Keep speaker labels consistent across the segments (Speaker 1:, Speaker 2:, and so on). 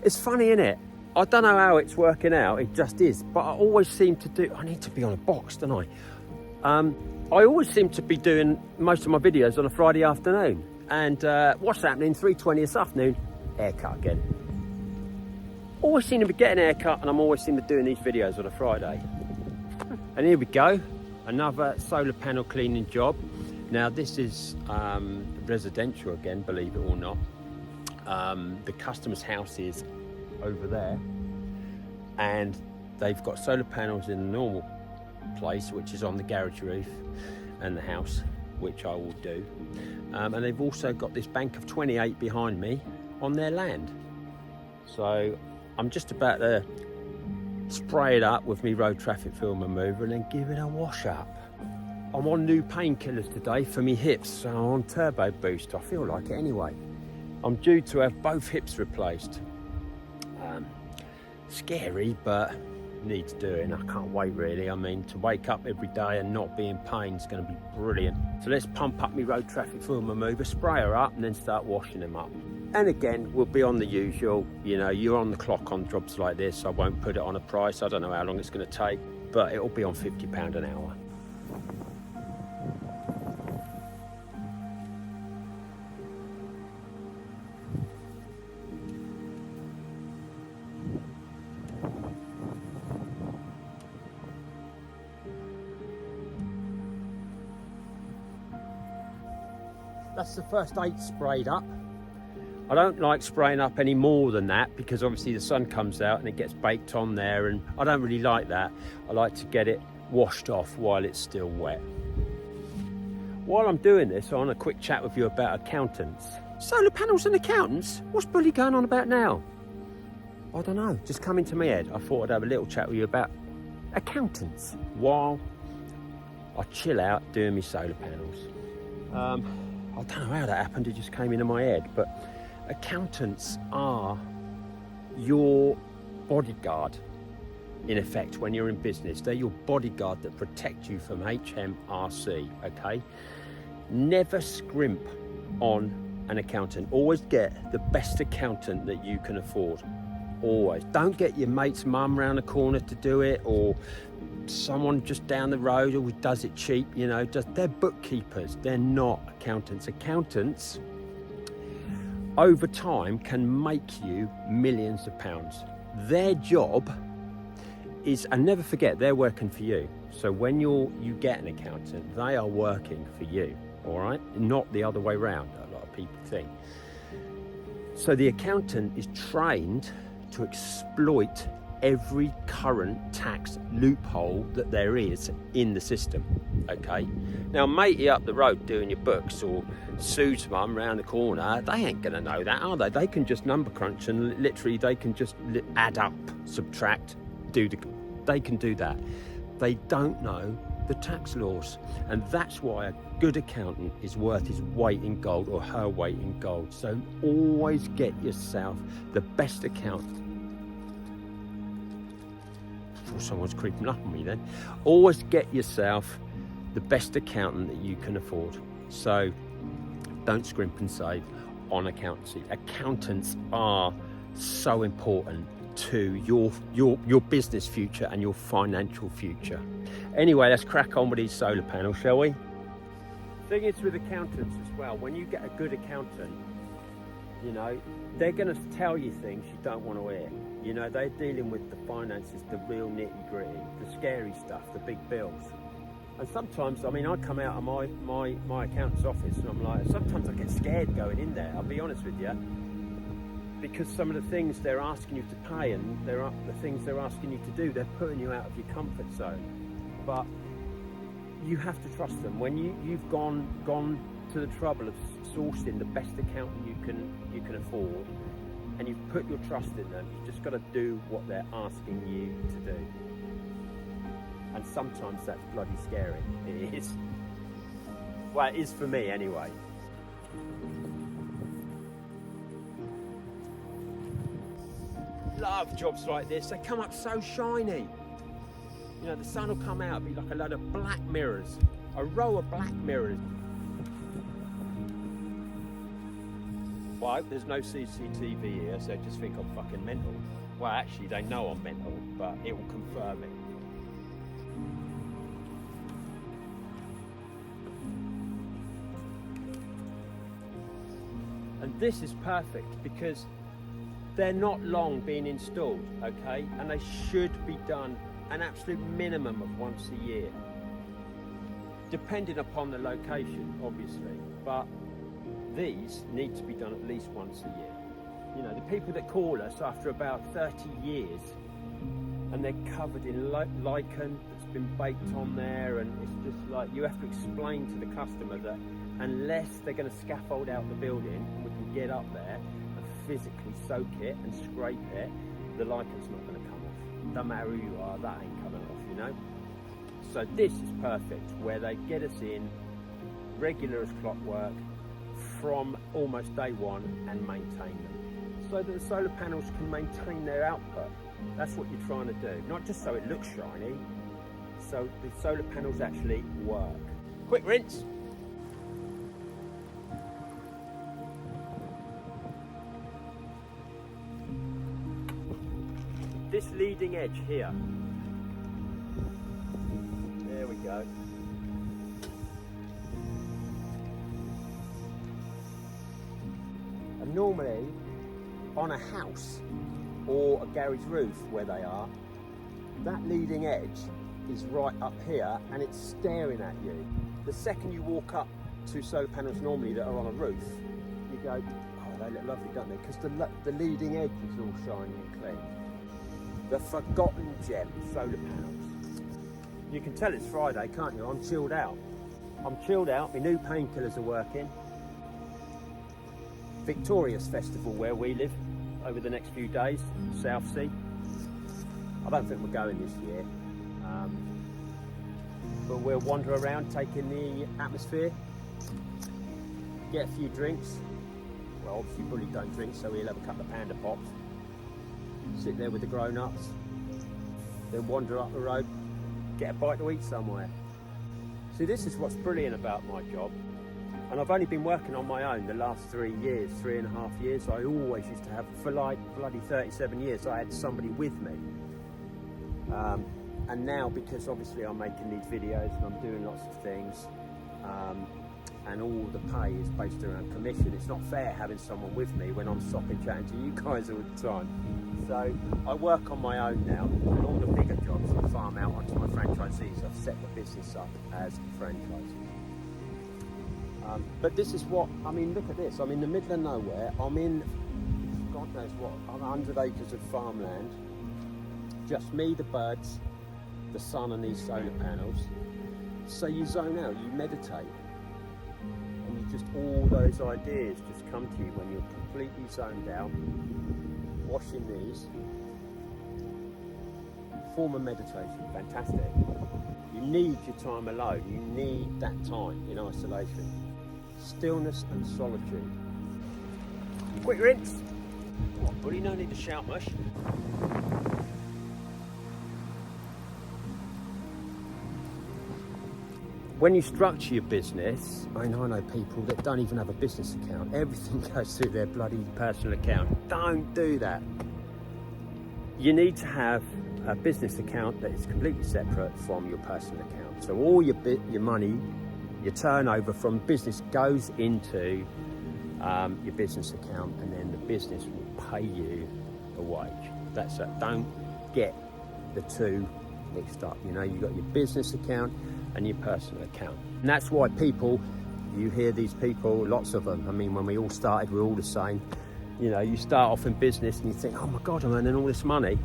Speaker 1: It's funny, innit? I don't know how it's working out, it just is. But I always seem to do, I need to be on a box, don't I? I always seem to be doing most of my videos on a Friday afternoon. And what's happening, 3:20 this afternoon, haircut again. Always seem to be getting a haircut, and I'm always seem to be doing these videos on a Friday. And here we go, another solar panel cleaning job. Now this is residential again, believe it or not. The customer's house is over there, and they've got solar panels in the normal place, which is on the garage roof and the house, which I will do. And they've also got this bank of 28 behind me on their land. So I'm just about to spray it up with me road traffic film remover and then give it a wash up. I'm on new painkillers today for me hips, so I'm on turbo boost. I feel like it anyway. I'm due to have both hips replaced. Scary, but need to do it, and I can't wait really. I mean, to wake up every day and not be in pain is going to be brilliant. So let's pump up my road traffic film remover, spray her up, and then start washing them up. And again, we'll be on the usual, you know, you're on the clock on jobs like this. I won't put it on a price. I don't know how long it's going to take, but it'll be on £50 an hour. That's the first 8 sprayed up. I don't like spraying up any more than that because obviously the sun comes out and it gets baked on there, and I don't really like that. I like to get it washed off while it's still wet. While I'm doing this, I want a quick chat with you about accountants. Solar panels and accountants? What's bully going on about now? I don't know, just come into my head. I thought I'd have a little chat with you about accountants while I chill out doing my solar panels. I don't know how that happened, it just came into my head, but accountants are your bodyguard, in effect, when you're in business. They're your bodyguard that protect you from HMRC, okay? Never scrimp on an accountant. Always get the best accountant that you can afford. Always. Don't get your mate's mum round the corner to do it, or someone just down the road who does it cheap, you know. They're bookkeepers, they're not accountants. Accountants, over time, can make you millions of pounds. Their job is, and never forget, they're working for you. So when you get an accountant, they are working for you, all right? Not the other way around, a lot of people think. So the accountant is trained to exploit every current tax loophole that there is in the system, okay? Now, matey up the road doing your books, or Sue's mum round the corner, they ain't gonna know that, are they? They can just number crunch and literally they can just add up, subtract, they can do that. They don't know the tax laws, and that's why a good accountant is worth his weight in gold, or her weight in gold. So always get yourself the best accountant. Someone's creeping up on me then. Always get yourself the best accountant that you can afford. So don't scrimp and save on accountancy. Accountants are so important to your business future and your financial future. Anyway, let's crack on with these solar panels, shall we? Thing is with accountants as well, when you get a good accountant, you know, they're going to tell you things you don't want to hear. You know, they're dealing with the finances, the real nitty gritty, the scary stuff, the big bills. And sometimes, I mean, I come out of my accountant's office and I'm like, sometimes I get scared going in there, I'll be honest with you. Because some of the things they're asking you to pay and the things they're asking you to do, they're putting you out of your comfort zone. But you have to trust them. When you've gone to the trouble of sourcing the best accountant you can afford, and you've put your trust in them, you've just got to do what they're asking you to do. And sometimes that's bloody scary. It is. Well, it is for me anyway. Love jobs like this. They come up so shiny. You know, the sun will come out, be like a load of black mirrors, a row of black mirrors. Well, there's no CCTV here, so they just think I'm fucking mental. Well, actually, they know I'm mental, but it will confirm it. And this is perfect because they're not long being installed, okay? And they should be done an absolute minimum of once a year, depending upon the location, obviously. But these need to be done at least once a year. You know, the people that call us after about 30 years and they're covered in lichen that's been baked on there, and it's just like, you have to explain to the customer that unless they're going to scaffold out the building and we can get up there and physically soak it and scrape it, the lichen's not going to come off. No matter who you are, that ain't coming off, you know? So this is perfect, where they get us in regular as clockwork from almost day one and maintain them, so that the solar panels can maintain their output. That's what you're trying to do, not just so it looks shiny, so the solar panels actually work. Quick rinse. This leading edge here, there we go. And normally on a house or a garage roof where they are, that leading edge is right up here and it's staring at you. The second you walk up to solar panels normally that are on a roof, you go, oh, they look lovely, don't they? Because the leading edge is all shiny and clean. The forgotten gem, solar panels. You can tell it's Friday, can't you? I'm chilled out. I'm chilled out, my new painkillers are working. Victorious Festival where we live over the next few days, South Sea. I don't think we're going this year, but we'll wander around, take in the atmosphere, get a few drinks. Well, obviously Bully don't drink, so we'll have a couple of Panda Pops, sit there with the grown-ups, then wander up the road, get a bite to eat somewhere. See, this is what's brilliant about my job. And I've only been working on my own the last 3 years, 3.5 years. I always used to have, for like bloody 37 years, I had somebody with me. And now, because obviously I'm making these videos and I'm doing lots of things, and all the pay is based around commission, it's not fair having someone with me when I'm stopping chatting to you guys all the time. So I work on my own now, and all the bigger jobs I farm out onto my franchisees. I've set the business up as franchises. But this is what, I mean, look at this. I'm in the middle of nowhere. I'm in, God knows what, 100 acres of farmland. Just me, the birds, the sun and these solar panels. So you zone out, you meditate. And you just, all those ideas just come to you when you're completely zoned out. Washing these. Form of meditation, fantastic. You need your time alone. You need that time in isolation. Stillness and solitude. Quick rinse. What, buddy? No need to shout much. When you structure your business, I know people that don't even have a business account. Everything goes through their bloody personal account. Don't do that. You need to have a business account that is completely separate from your personal account. So all your money, your turnover from business goes into your business account, and then the business will pay you a wage. That's it. Don't get the two mixed up. You know, you've got your business account and your personal account. And that's why people, you hear these people, lots of them. I mean, when we all started, we're all the same. You know, you start off in business and you think, oh my God, I'm earning all this money.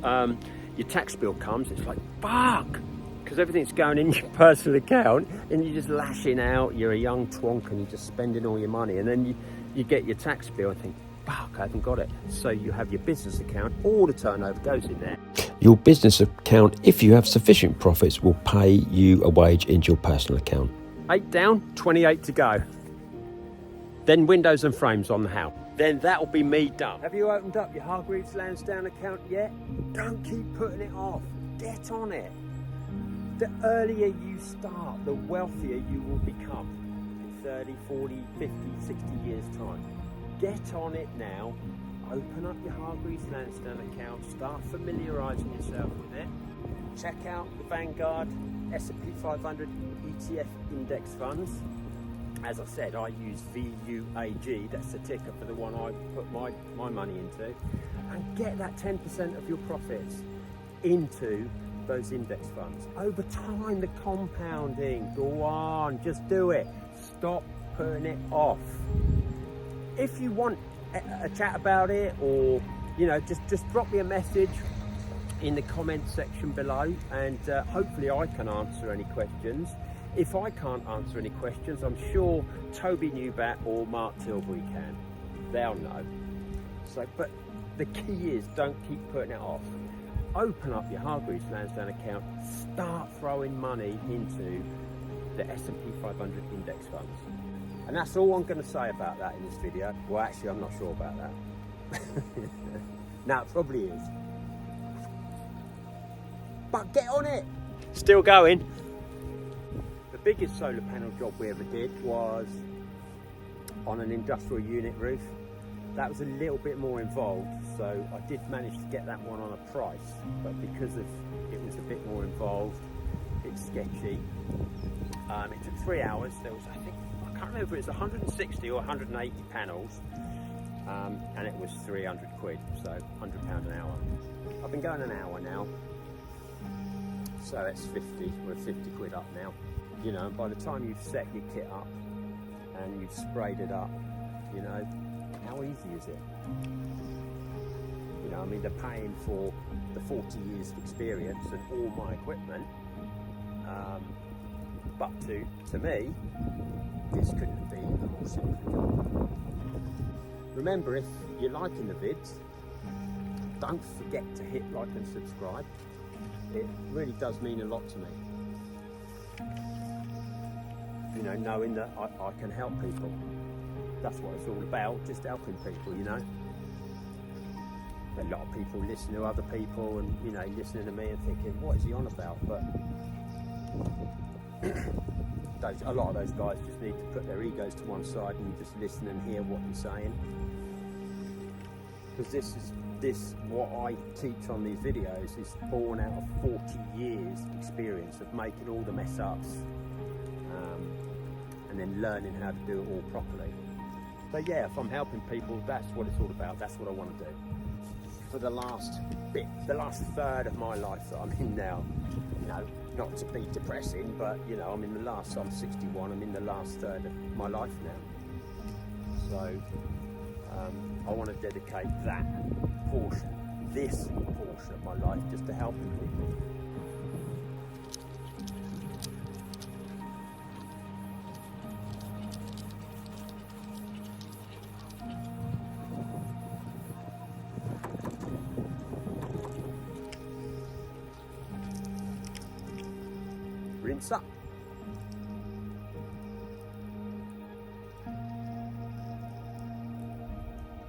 Speaker 1: Your tax bill comes, it's like, fuck! Because everything's going in your personal account and you're just lashing out. You're a young twonk and you're just spending all your money. And then you get your tax bill and think, fuck, I haven't got it. So you have your business account, all the turnover goes in there.
Speaker 2: Your business account, if you have sufficient profits, will pay you a wage into your personal account.
Speaker 1: 8 down, 28 to go. Then windows and frames on the house. Then that'll be me done. Have you opened up your Hargreaves Lansdown account yet? Don't keep putting it off. Get on it. The earlier you start, the wealthier you will become in 30, 40, 50, 60 years' time. get on it now. Open up your Hargreaves Lansdown account, start familiarising yourself with it. Check out the Vanguard S&P 500 ETF index funds. As I said, I use VUAG, that's the ticker for the one I put my money into, and get that 10% of your profits into those index funds. Over time, the compounding, go on, just do it. Stop putting it off. If you want a chat about it, or just drop me a message in the comment section below, and hopefully I can answer any questions. If I can't answer any questions, I'm sure Toby Newbat or Mark Tilbury can. They'll know. So, but the key is, don't keep putting it off. Open up your Hargreaves Lansdown account, start throwing money into the S&P 500 index funds. And that's all I'm going to say about that in this video. Well, actually, I'm not sure about that. No, it probably is. But get on it. Still going. The biggest solar panel job we ever did was on an industrial unit roof. That was a little bit more involved, so I did manage to get that one on a price, but because of it was a bit more involved, it's sketchy. It took 3 hours. There was, I can't remember if it was 160 or 180 panels, and it was 300 quid, so £100 an hour. I've been going an hour now, so it's 50. We're 50 quid up now. You know, and by the time you've set your kit up and you've sprayed it up, you know, how easy is it? You know, I mean, they're paying for the 40 years of experience and all my equipment, but to me, this couldn't be a more simple job. Remember, if you're liking the vids, don't forget to hit like and subscribe. It really does mean a lot to me. You know, knowing that I can help people. That's what it's all about, just helping people, you know. A lot of people listen to other people and, you know, listening to me and thinking, what is he on about? But a lot of those guys just need to put their egos to one side and just listen and hear what you're saying. Because what I teach on these videos is born out of 40 years experience of making all the mess ups, and then learning how to do it all properly. So yeah, if I'm helping people, that's what it's all about. That's what I want to do. For the last third of my life that I'm in now, you know, not to be depressing, but you know, I'm 61, I'm in the last third of my life now. So I want to dedicate this portion of my life just to helping people. Rinse up.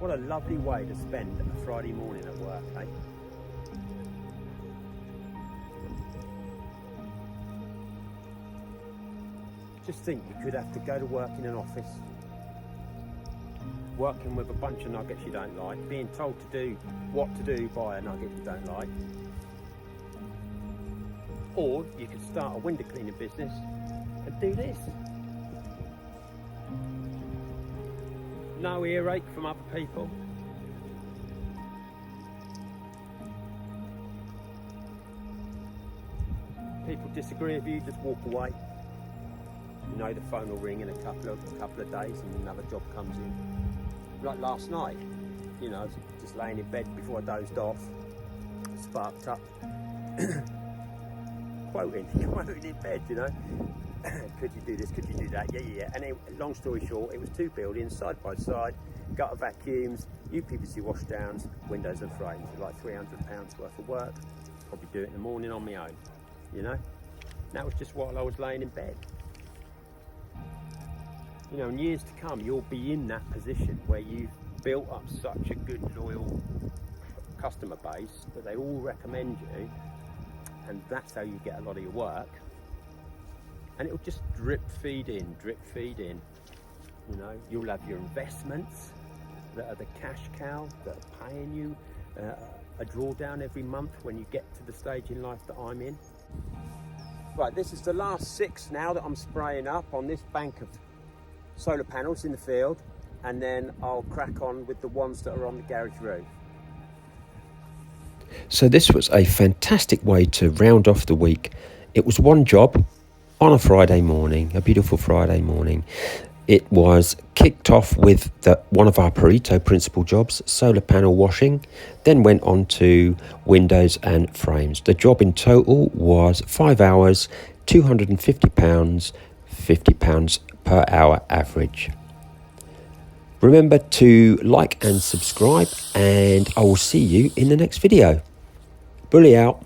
Speaker 1: What a lovely way to spend a Friday morning at work, eh? Just think, you could have to go to work in an office, working with a bunch of nuggets you don't like, being told to do what to do by a nugget you don't like. Or you could start a window cleaning business and do this. No earache from other people. People disagree with you, just walk away. You know the phone will ring in a couple of days and another job comes in. Like last night, you know, I was just laying in bed before I dozed off, sparked up. quoting in bed, you know. Could you do this, could you do that, yeah. And then, long story short, it was 2 buildings side by side, gutter vacuums, UPVC washdowns, windows and frames. Like £300 worth of work. Probably do it in the morning on my own, you know. And that was just while I was laying in bed. You know, in years to come, you'll be in that position where you've built up such a good, loyal customer base that they all recommend you, and that's how you get a lot of your work. And it'll just drip feed in. You know, you'll have your investments, that are the cash cow, that are paying you a drawdown every month when you get to the stage in life that I'm in. Right, this is the last 6 now that I'm spraying up on this bank of solar panels in the field, and then I'll crack on with the ones that are on the garage roof.
Speaker 2: So this was a fantastic way to round off the week. It was one job on a Friday morning, a beautiful Friday morning. It was kicked off with one of our Pareto principal jobs, solar panel washing, then went on to windows and frames. The job in total was 5 hours, £250, £50 per hour average. Remember to like and subscribe, and I will see you in the next video. Bully out.